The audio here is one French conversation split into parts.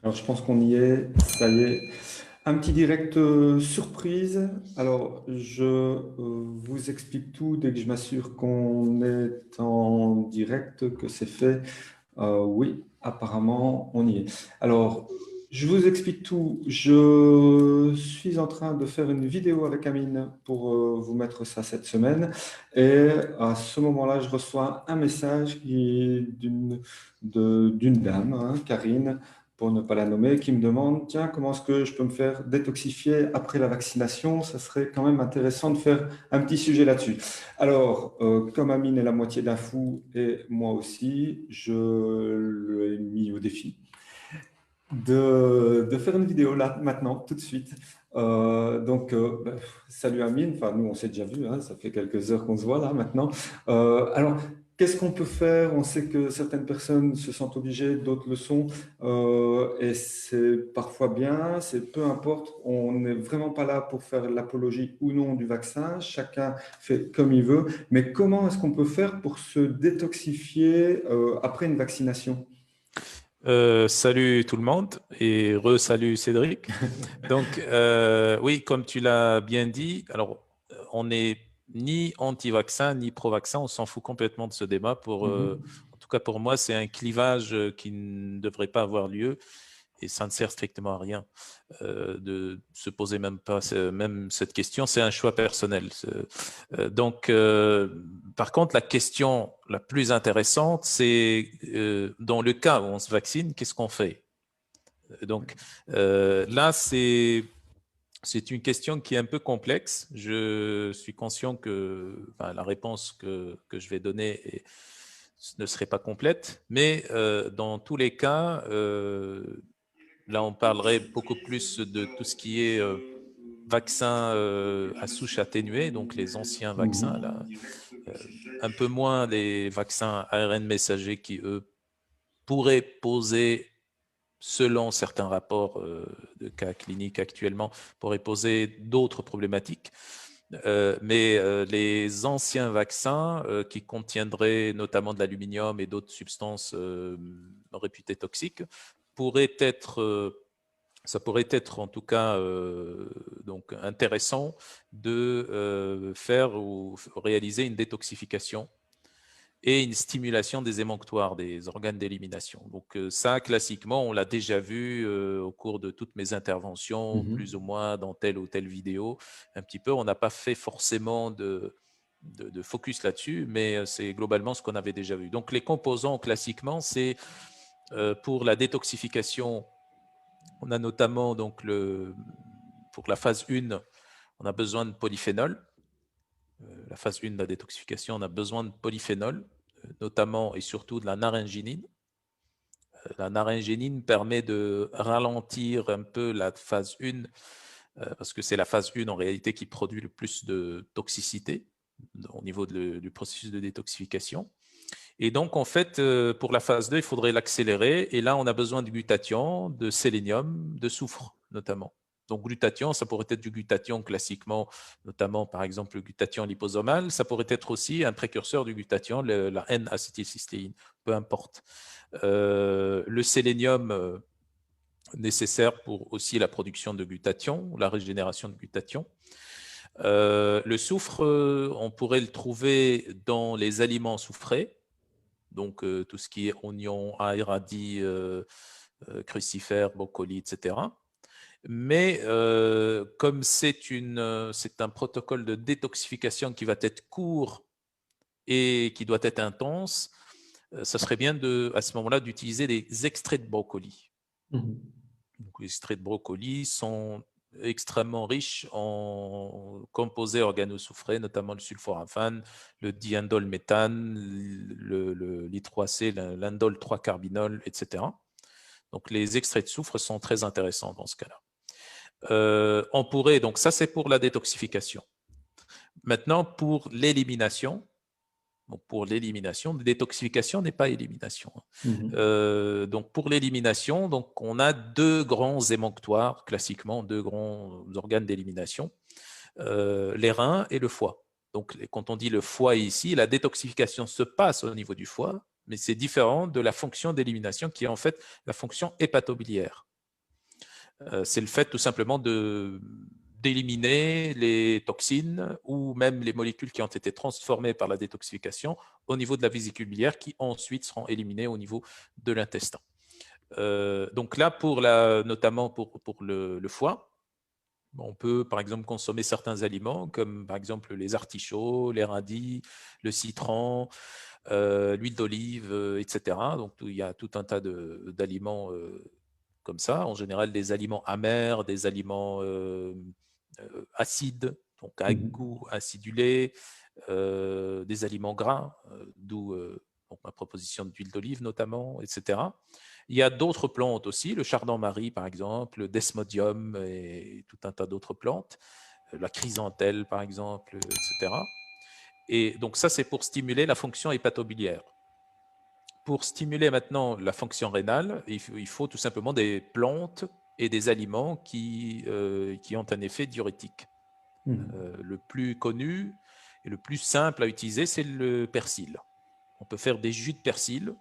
Alors, je pense qu'on y est, ça y est. Un petit direct surprise. Alors, je vous explique tout dès que je m'assure qu'on est en direct, que c'est fait. Oui, apparemment, on y est. Alors, je vous explique tout. Je suis en train de faire une vidéo avec Amine pour vous mettre ça cette semaine. Et à ce moment-là, je reçois un message d'une dame, hein, Karine, pour ne pas la nommer, qui me demande, tiens, comment est-ce que je peux me faire détoxifier après la vaccination? Ça serait quand même intéressant de faire un petit sujet là-dessus. Alors, comme Amine est la moitié d'un fou et moi aussi, je l'ai mis au défi de faire une vidéo là, maintenant, tout de suite. Salut Amine, enfin nous on s'est déjà vu, hein, ça fait quelques heures qu'on se voit là maintenant. Alors, qu'est-ce qu'on peut faire? On sait que certaines personnes se sentent obligées, d'autres le sont, et c'est parfois bien, c'est peu importe, on n'est vraiment pas là pour faire l'apologie ou non du vaccin, chacun fait comme il veut, mais comment est-ce qu'on peut faire pour se détoxifier après une vaccination? Salut tout le monde et re-salut Cédric. Donc, oui, comme tu l'as bien dit, alors on n'est ni anti-vaccin ni pro-vaccin, on s'en fout complètement de ce débat. Mhm. En tout cas, pour moi, c'est un clivage qui ne devrait pas avoir lieu et ça ne sert strictement à rien de se poser même pas même cette question. C'est un choix personnel. Donc, par contre, la question la plus intéressante, c'est dans le cas où on se vaccine, qu'est-ce qu'on fait? Donc là, c'est une question qui est un peu complexe. Je suis conscient que enfin, la réponse que je vais donner ne serait pas complète, mais dans tous les cas, là, on parlerait beaucoup plus de tout ce qui est vaccins à souche atténuée, donc les anciens vaccins, là, Mhm. euh, un peu moins les vaccins ARN messagers qui, eux, pourraient poser, selon certains rapports de cas cliniques actuellement, pourraient poser d'autres problématiques. Mais les anciens vaccins qui contiendraient notamment de l'aluminium et d'autres substances réputées toxiques pourraient être ça pourrait être en tout cas donc intéressant de faire ou réaliser une détoxification et une stimulation des émonctoires, des organes d'élimination. Donc ça, classiquement, on l'a déjà vu au cours de toutes mes interventions, plus ou Mhm. moins dans telle ou telle vidéo, un petit peu. On n'a pas fait forcément de focus là-dessus, mais c'est globalement ce qu'on avait déjà vu. Donc les composants, classiquement, c'est pour la détoxification, on a notamment donc pour la phase 1, on a besoin de polyphénol. La phase 1 de la détoxification, on a besoin de polyphénol, notamment et surtout de la naringénine. La naringénine permet de ralentir un peu la phase 1, parce que c'est la phase 1 en réalité qui produit le plus de toxicité au niveau du processus de détoxification. Et donc, en fait, pour la phase 2, il faudrait l'accélérer. Et là, on a besoin de glutathion, de sélénium, de soufre, notamment. Donc, glutathion, ça pourrait être du glutathion classiquement, notamment par exemple le glutathion liposomal. Ça pourrait être aussi un précurseur du glutathion, la N-acétylcystéine, peu importe. Le sélénium nécessaire pour aussi la production de glutathion, la régénération de glutathion. Le soufre, on pourrait le trouver dans les aliments soufrés, donc tout ce qui est oignon, ail, radis, crucifères, brocoli, etc. Mais comme c'est un protocole de détoxification qui va être court et qui doit être intense, ça serait bien à ce moment-là d'utiliser des extraits de brocoli. Mhm. Donc, les extraits de brocoli sont extrêmement riches en composés organosoufrés, notamment le sulforaphane, le diindolméthane, l'I3C, l'indole 3-carbinol, etc. Donc, les extraits de soufre sont très intéressants dans ce cas-là. On pourrait, donc ça c'est pour la détoxification. Maintenant, pour l'élimination, donc pour l'élimination, détoxification n'est pas élimination. Mhm. Donc pour l'élimination, donc on a deux grands émonctoires, classiquement deux grands organes d'élimination, les reins et le foie. Donc quand on dit le foie ici, la détoxification se passe au niveau du foie, mais c'est différent de la fonction d'élimination qui est en fait la fonction hépatobiliaire. C'est le fait tout simplement d'éliminer les toxines ou même les molécules qui ont été transformées par la détoxification au niveau de la vésicule biliaire qui ensuite seront éliminées au niveau de l'intestin. Donc là, notamment pour le foie, on peut par exemple consommer certains aliments comme par exemple les artichauts, les radis, le citron, l'huile d'olive, etc. Donc il y a tout un tas d'aliments comme ça, en général des aliments amers, des aliments acides, donc à goût acidulé, des aliments gras, d'où ma proposition d'huile d'olive notamment, etc. Il y a d'autres plantes aussi, le chardon-marie par exemple, le desmodium et tout un tas d'autres plantes, la chrysanthelle par exemple, etc. Et donc ça, c'est pour stimuler la fonction hépatobiliaire. Pour stimuler maintenant la fonction rénale, il faut tout simplement des plantes et des aliments qui ont un effet diurétique. Le plus connu et le plus simple à utiliser, c'est le persil. On peut faire des jus de persil,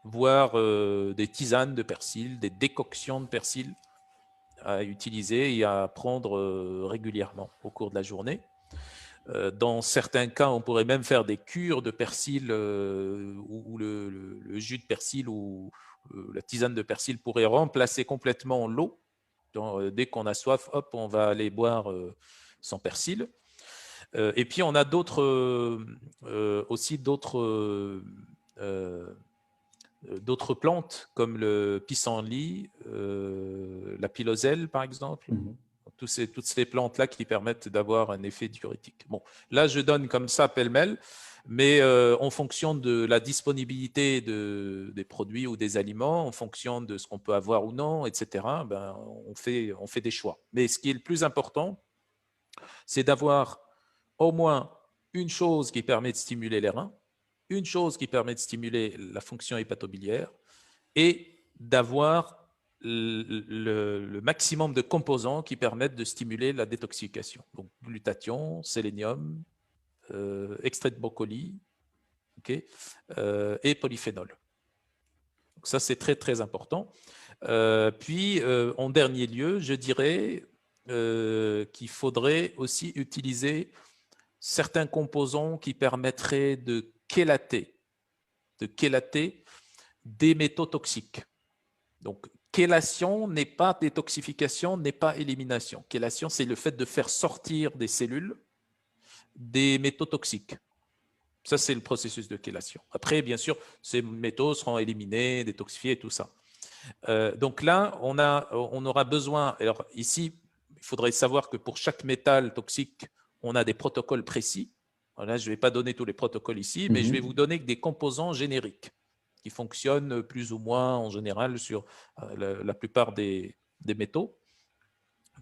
voire des tisanes de persil, des décoctions de persil à utiliser et à prendre régulièrement au cours de la journée. Dans certains cas, on pourrait même faire des cures de persil où le jus de persil ou la tisane de persil pourrait remplacer complètement l'eau. Dès qu'on a soif, hop, on va aller boire sans persil. Et puis, on a aussi d'autres plantes comme le pissenlit, la piloselle par exemple. Toutes ces plantes-là qui permettent d'avoir un effet diurétique. Bon, là, je donne comme ça pêle-mêle, mais en fonction de la disponibilité des produits ou des aliments, en fonction de ce qu'on peut avoir ou non, etc., ben, on fait des choix. Mais ce qui est le plus important, c'est d'avoir au moins une chose qui permet de stimuler les reins, une chose qui permet de stimuler la fonction hépatobiliaire et d'avoir le maximum de composants qui permettent de stimuler la détoxification. Donc, glutathion, sélénium, extrait de brocoli, et polyphénol. Donc, ça, c'est très, très important. Puis, en dernier lieu, je dirais qu'il faudrait aussi utiliser certains composants qui permettraient de chélater des métaux toxiques. Donc, chélation n'est pas détoxification, n'est pas élimination. Chélation, c'est le fait de faire sortir des cellules des métaux toxiques. Ça, c'est le processus de chélation. Après, bien sûr, ces métaux seront éliminés, détoxifiés et tout ça. Donc là, on aura besoin. Alors ici, il faudrait savoir que pour chaque métal toxique, on a des protocoles précis. Voilà, je ne vais pas donner tous les protocoles ici, mais je vais vous donner des composants génériques qui fonctionnent plus ou moins en général sur la plupart des métaux,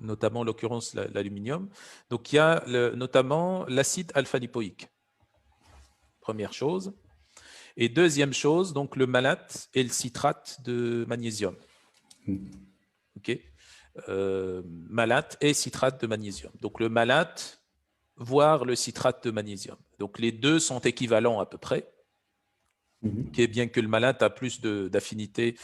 notamment en l'occurrence l'aluminium. Donc il y a notamment l'acide alpha-lipoïque, première chose. Et deuxième chose, donc le malate et le citrate de magnésium. Ok, malate et citrate de magnésium. Donc le malate, voire le citrate de magnésium. Donc les deux sont équivalents à peu près. Okay, bien que le malate a plus d'affinité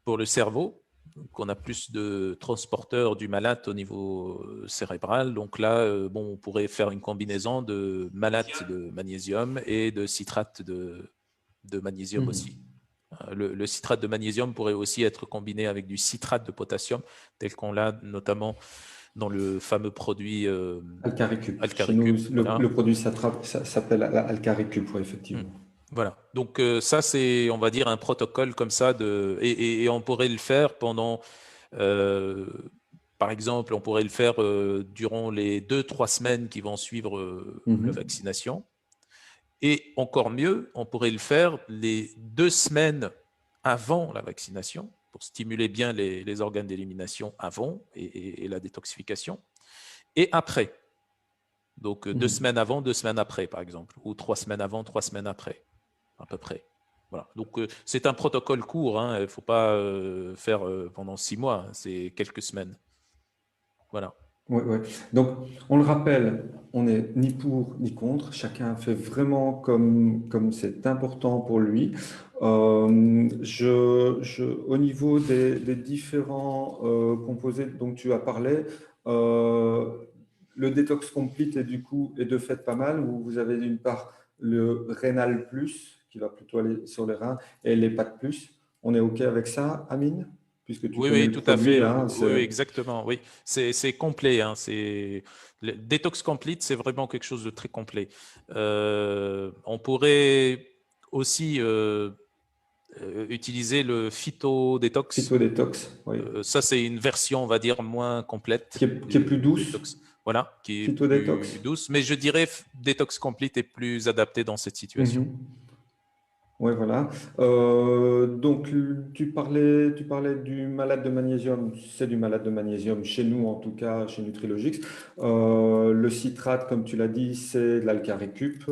pour le cerveau, qu'on a plus de transporteurs du malate au niveau cérébral. Donc là, bon, on pourrait faire une combinaison de malate de magnésium et de citrate de magnésium aussi. Le citrate de magnésium pourrait aussi être combiné avec du citrate de potassium, tel qu'on l'a notamment dans le fameux produit Alcaricube. Chez nous, voilà. le produit s'appelle Alcaricube, effectivement. Voilà. Donc ça, c'est, on va dire, un protocole comme ça et on pourrait le faire pendant, par exemple, on pourrait le faire durant les 2-3 semaines qui vont suivre la vaccination. Et encore mieux, on pourrait le faire les 2 semaines avant la vaccination pour stimuler bien les organes d'élimination avant et la détoxification. Et après. Donc 2 semaines avant, 2 semaines après, par exemple. Ou 3 semaines avant, 3 semaines après, à peu près. Voilà. Donc c'est un protocole court. Il ne faut pas faire pendant 6 mois. C'est quelques semaines. Voilà. Oui, oui. Donc, on le rappelle, on n'est ni pour ni contre. Chacun fait vraiment comme c'est important pour lui. Au niveau des différents composés dont tu as parlé, euh, le détox complete est du coup est de fait pas mal, où vous avez d'une part le rénal plus, qui va plutôt aller sur les reins, et l'hépat plus. On est OK avec ça, Amine? Puisque tu Oui, connais oui, le tout à fait. produit, hein, Oui, oui, exactement. Oui, c'est complet. Hein, le Detox Complete, c'est vraiment quelque chose de très complet. On pourrait aussi utiliser le Phyto Detox. Phytodétox, oui. Ça, c'est une version, on va dire, moins complète Qui est plus du douce, détox. Voilà, qui est plus Phytodétox. douce. Mais je dirais Detox Complete est plus adapté dans cette situation. Oui, voilà. Donc, tu parlais du malade de magnésium. C'est du malade de magnésium chez nous, en tout cas, chez Nutrilogix. Le citrate, comme tu l'as dit, c'est de l'Alcarécup.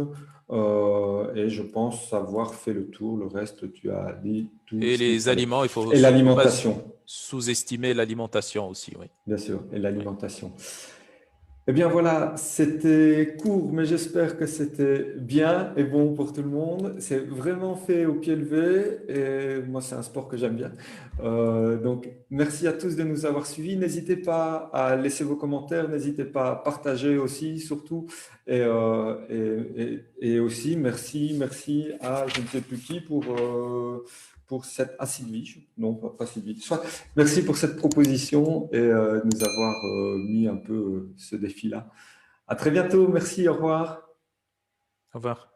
Et je pense avoir fait le tour. Le reste, tu as dit tout Et ce qu'il les fallait. aliments, il faut Et surtout pas l'alimentation, sous-estimer l'alimentation aussi. Oui. bien sûr, et Oui. l'alimentation. Eh bien voilà, c'était court, mais j'espère que c'était bien et bon pour tout le monde. C'est vraiment fait au pied levé et moi c'est un sport que j'aime bien. Donc merci à tous de nous avoir suivis. N'hésitez pas à laisser vos commentaires, n'hésitez pas à partager aussi surtout. Et aussi merci à je ne sais plus qui pour cette Sylvie, non pas Sylvie, soit merci pour cette proposition et nous avoir mis un peu ce défi-là. À très bientôt. Merci. Au revoir. Au revoir.